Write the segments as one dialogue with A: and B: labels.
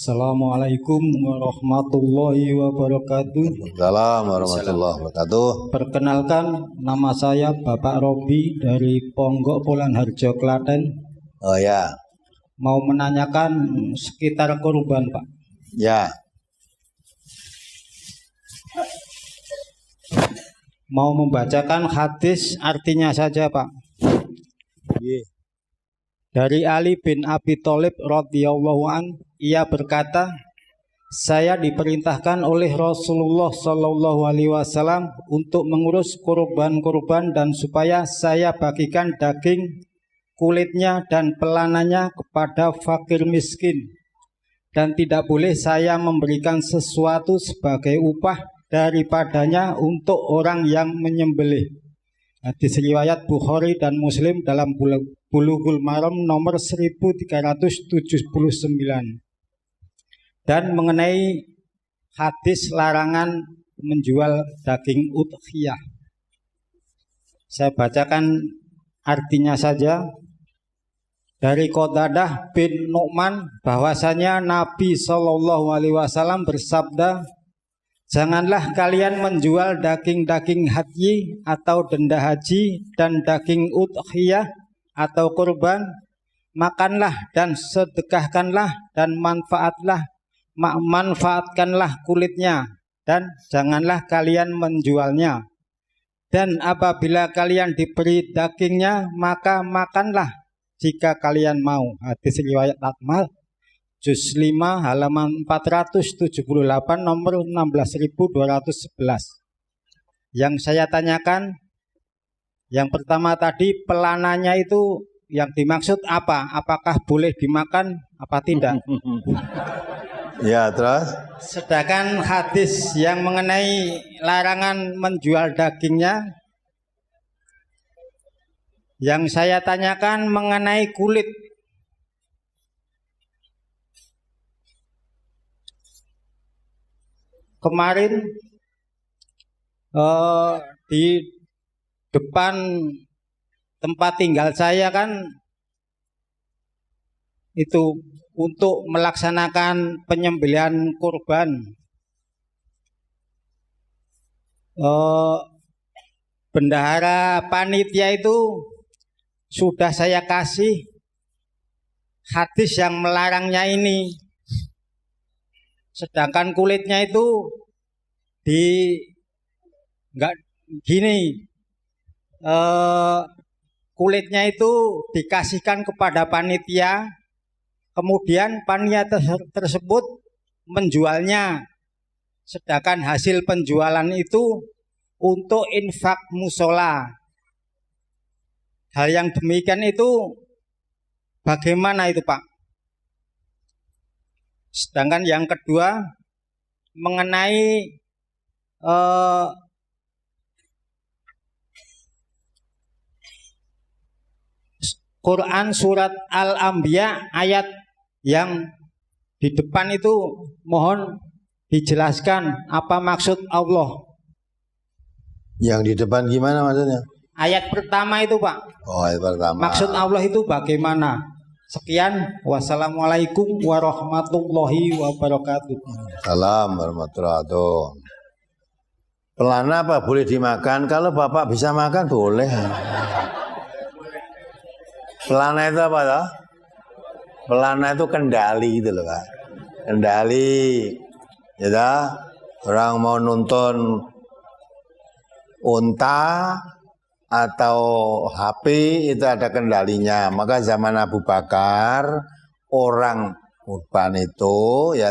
A: Assalamualaikum warahmatullahi wabarakatuh.
B: Assalamualaikum warahmatullahi wabarakatuh.
A: Perkenalkan, nama saya Bapak Robi dari Ponggok Polan Harjo, Klaten.
B: Oh ya.
A: Mau menanyakan sekitar kurban, Pak.
B: Ya.
A: Mau membacakan hadis artinya saja, Pak.
B: Yeah.
A: Dari Ali bin Abi Thalib radhiyallahu an, ia berkata, saya diperintahkan oleh Rasulullah Shallallahu Alaihi Wasallam untuk mengurus kurban-kurban dan supaya saya bagikan daging, kulitnya dan pelananya kepada fakir miskin, dan tidak boleh saya memberikan sesuatu sebagai upah daripadanya untuk orang yang menyembelih. Hadis riwayat Bukhari dan Muslim dalam Bulughul Maram nomor 1379. Dan mengenai hadis larangan menjual daging udhiyah, saya bacakan artinya saja. Dari Qatadah bin Nu'man bahwasanya Nabi Shallallahu Alaihi Wasallam bersabda, janganlah kalian menjual daging-daging hadyi atau denda haji dan daging udhiyah atau kurban. Makanlah dan sedekahkanlah dan manfaatkanlah kulitnya, dan janganlah kalian menjualnya. Dan apabila kalian diberi dagingnya, maka makanlah jika kalian mau. Hadis riwayat Akmal Juz 5 halaman 478 nomor 16211. Yang saya tanyakan, yang pertama tadi pelananya itu yang dimaksud apa? Apakah boleh dimakan apa tidak?
B: Ya, terus?
A: Sedangkan hadis yang mengenai larangan menjual dagingnya, yang saya tanyakan mengenai kulit. Kemarin di depan tempat tinggal saya kan itu untuk melaksanakan penyembelihan kurban. Bendahara panitia itu sudah saya kasih hadis yang melarangnya ini. Sedangkan kulitnya itu enggak gini, kulitnya itu dikasihkan kepada panitia, kemudian panitia tersebut menjualnya, sedangkan hasil penjualan itu untuk infak musola. Hal yang demikian itu bagaimana itu, Pak? Sedangkan yang kedua mengenai Quran surat Al-Anbiya ayat yang di depan itu, mohon dijelaskan apa maksud Allah.
B: Yang di depan gimana maksudnya?
A: Ayat pertama itu, Pak.
B: Oh, ayat pertama.
A: Maksud Allah itu bagaimana? Sekian, wassalamualaikum warahmatullahi wabarakatuh.
B: Salam warahmatullahi wabarakatuh. Pelana apa boleh dimakan? Kalau Bapak bisa makan boleh. Pelana itu apa toh? Pelana itu kendali gitu loh, Pak. Kendali. Ya toh? Orang mau nonton unta atau HP itu ada kendalinya. Maka zaman Abu Bakar orang kurban itu ya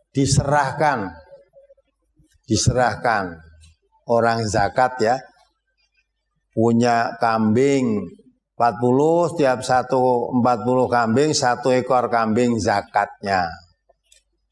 B: diserahkan orang zakat ya, punya kambing 40, setiap 40 kambing 1 ekor kambing zakatnya.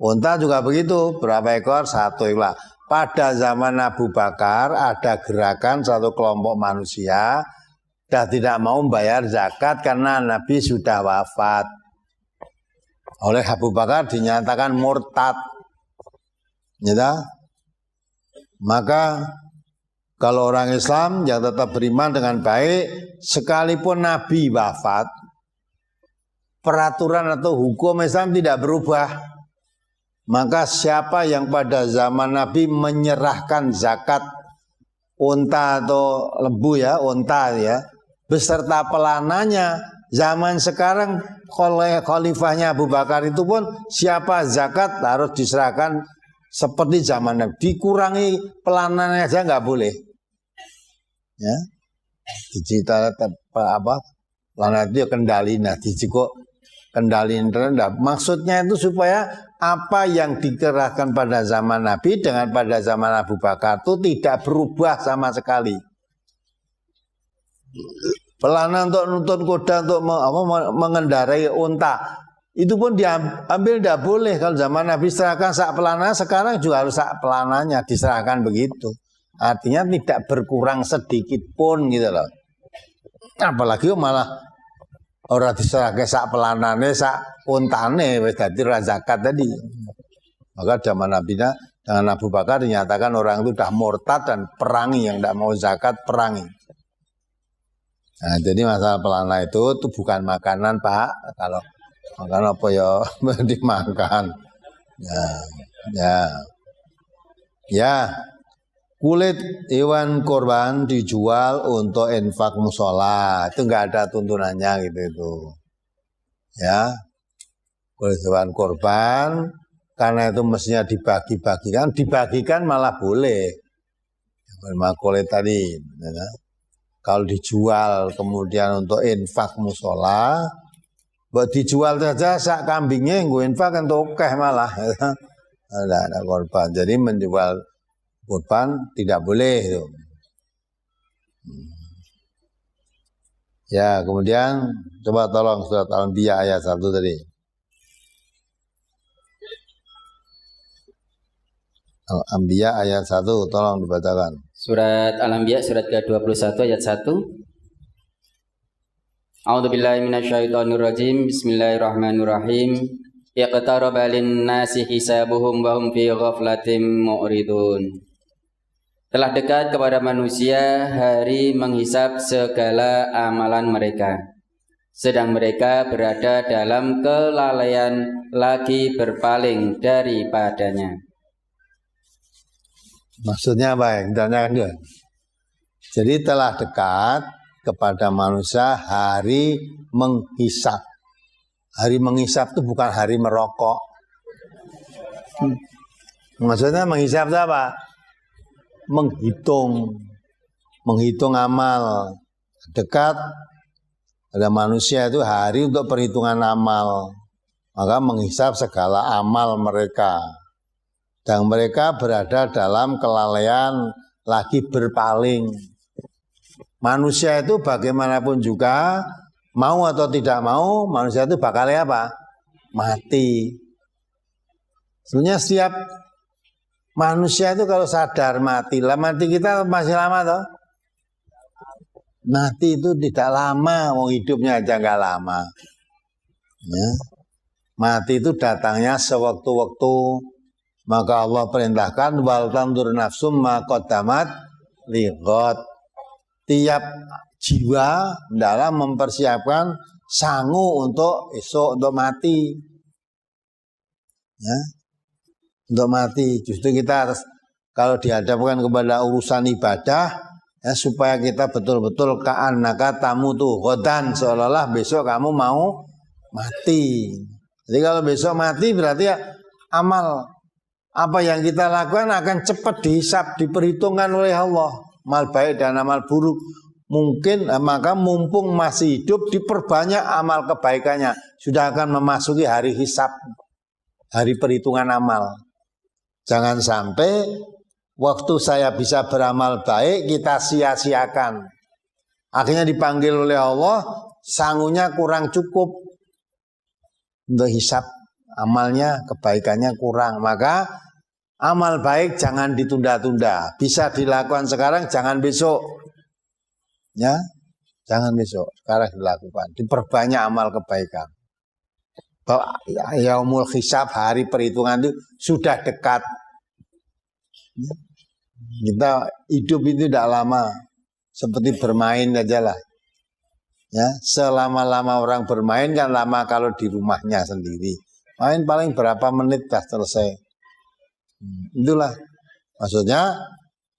B: Unta juga begitu, berapa ekor? 1 ekor. Pada zaman Abu Bakar ada gerakan satu kelompok manusia sudah tidak mau membayar zakat karena Nabi sudah wafat. Oleh Abu Bakar dinyatakan murtad. Ya, maka kalau orang Islam yang tetap beriman dengan baik, sekalipun Nabi wafat, peraturan atau hukum Islam tidak berubah. Maka siapa yang pada zaman Nabi menyerahkan zakat unta atau lembu ya, unta ya, beserta pelananya, zaman sekarang khalifahnya Abu Bakar itu pun siapa zakat harus diserahkan seperti zaman Nabi. Dikurangi pelanannya aja nggak boleh. Ya, digital apa? Pelana itu kendali, nah dijiko kendaliin rendah. Maksudnya itu supaya apa yang dikerahkan pada zaman Nabi dengan pada zaman Abu Bakar itu tidak berubah sama sekali. Pelana untuk nuntun kuda untuk mengendarai unta itu pun diambil tidak boleh. Kalau zaman Nabi serahkan sak pelana, sekarang juga harus sak pelananya diserahkan begitu. Artinya tidak berkurang sedikit pun gitu loh. Apalagi malah orang diserahkan sak pelanane, sak untane, wis dadi zakat tadi. Maka zaman Nabi dengan Abu Bakar dinyatakan orang itu sudah murtad dan perangi, yang tidak mau zakat perangi. Nah, jadi masalah pelana itu bukan makanan Pak. Kalau makan apa ya dimakan. Ya. Kulit hewan korban dijual untuk infak musola, itu enggak ada tuntunannya gitu itu. Ya, kulit hewan korban karena itu mestinya dibagikan malah boleh. Kulit tadi, ya. Kalau dijual kemudian untuk infak musola, buat dijual saja sak kambingnya gue infak untuk okeh malah, ada korban. Jadi menjual korban tidak boleh itu. Ya, kemudian coba tolong surat Al-Anbiya ayat 1 tadi. Al-Anbiya ayat 1 tolong dibacakan.
C: Surat Al-Anbiya surat ke-21 ayat 1. A'udzubillahi minasyaitonirrajim. Bismillahirrahmanirrahim. Iqtaraba lin-nasi hisabuhum wa hum fi ghaflatin mu'ridun. Telah dekat kepada manusia hari menghisap segala amalan mereka, sedang mereka berada dalam kelalaian lagi berpaling daripadanya.
B: Maksudnya apa ya? Jadi telah dekat kepada manusia hari menghisap. Hari menghisap itu bukan hari merokok. Maksudnya menghisap itu apa? Menghitung amal. Dekat pada manusia itu hari untuk perhitungan amal. Maka menghisap segala amal mereka. Dan mereka berada dalam kelalaian lagi berpaling. Manusia itu bagaimanapun juga, mau atau tidak mau, manusia itu bakal apa? Mati. Sebenarnya setiap manusia itu kalau sadar mati, lah mati kita masih lama toh? Mati itu tidak lama, mau hidupnya aja nggak lama. Ya. Mati itu datangnya sewaktu-waktu. Maka Allah perintahkan wal tandur nafsum ma qaddamat lighad. Tiap jiwa dalam mempersiapkan sangu untuk esok, untuk mati. Ya. Untuk mati. Justru kita harus kalau dihadapkan kepada urusan ibadah, ya, supaya kita betul-betul ka'annaka tamutu ghadan, seolah-olah besok kamu mau mati. Jadi kalau besok mati berarti ya amal apa yang kita lakukan akan cepat dihisap, diperhitungkan oleh Allah. Amal baik dan amal buruk. Mungkin maka mumpung masih hidup diperbanyak amal kebaikannya. Sudah akan memasuki hari hisap, hari perhitungan amal. Jangan sampai waktu saya bisa beramal baik kita sia-siakan. Akhirnya dipanggil oleh Allah, sangunya kurang cukup untuk hisap. Amalnya, kebaikannya kurang. Maka amal baik jangan ditunda-tunda. Bisa dilakukan sekarang, jangan besok. Ya, jangan besok. Sekarang dilakukan. Diperbanyak amal kebaikan. Yaumul hisab, hari perhitungan itu sudah dekat. Kita hidup itu tidak lama. Seperti bermain aja lah. Ya, selama-lama orang bermain kan lama kalau di rumahnya sendiri. Main paling berapa menit dah selesai. Itulah maksudnya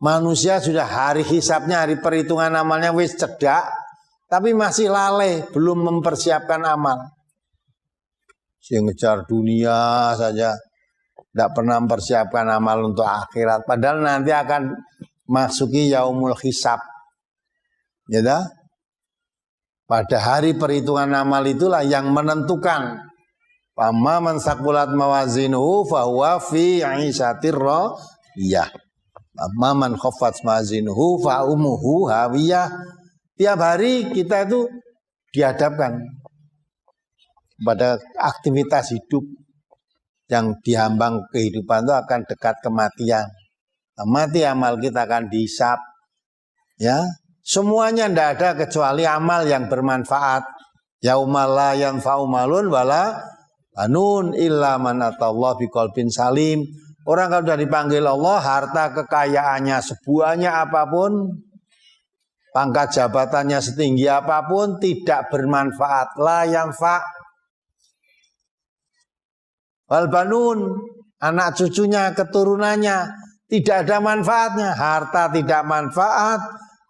B: manusia sudah hari hisabnya, hari perhitungan amalnya wis cedak, tapi masih lalai, belum mempersiapkan amal. Si ngejar dunia saja, tidak pernah mempersiapkan amal untuk akhirat. Padahal nanti akan masuki yaumul hisab. Ya dah? Pada hari perhitungan amal itulah yang menentukan. Amma man saqulat mawazinuhu fahuwa fi 'ishatir radiyah. Amma man khaffat mawazinuhu fa ummuhu hawiyah. Tiap hari kita itu dihadapkan pada aktivitas hidup yang dihambang kehidupan itu akan dekat kematian. Mati amal kita akan dihisab. Ya. Semuanya tidak ada kecuali amal yang bermanfaat. Yaumal la yanfa'u malun wala banun illa man atallaha biqalbin salim. Orang kalau sudah dipanggil Allah, harta kekayaannya sebuahnya apapun, pangkat jabatannya setinggi apapun, tidak bermanfaat. La yanfa' wal banun, anak cucunya, keturunannya tidak ada manfaatnya. Harta tidak manfaat,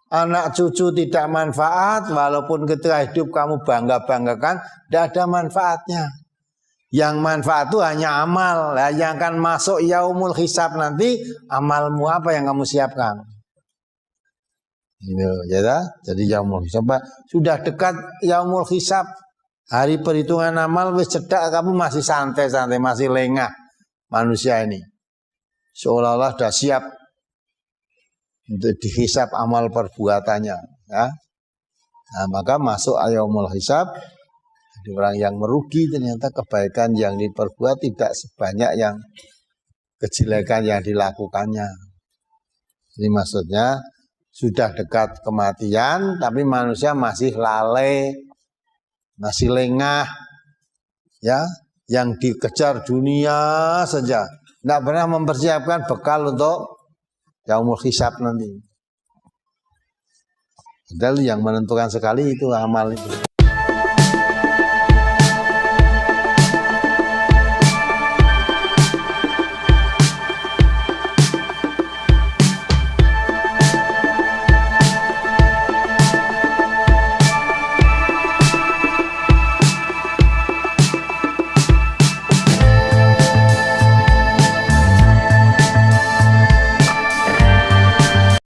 B: anak cucu tidak manfaat, walaupun ketika hidup kamu bangga-banggakan, tidak ada manfaatnya. Yang manfaat itu hanya amal. Nah, yang akan masuk yaumul hisab nanti, amalmu apa yang kamu siapkan. Jadi yaumul hisab sudah dekat yaumul hisab. Hari perhitungan amal wis cedak, kamu masih santai-santai, masih lengah manusia ini. Seolah-olah sudah siap untuk dihisab amal perbuatannya. Ya. Nah, maka masuk yaumul hisab. Jadi orang yang merugi ternyata kebaikan yang diperbuat tidak sebanyak yang kejelekan yang dilakukannya. Jadi maksudnya sudah dekat kematian, tapi manusia masih lalai, masih lengah, ya, yang dikejar dunia saja, tidak pernah mempersiapkan bekal untuk yaumul hisab nanti. Padahal yang menentukan sekali itu amal itu.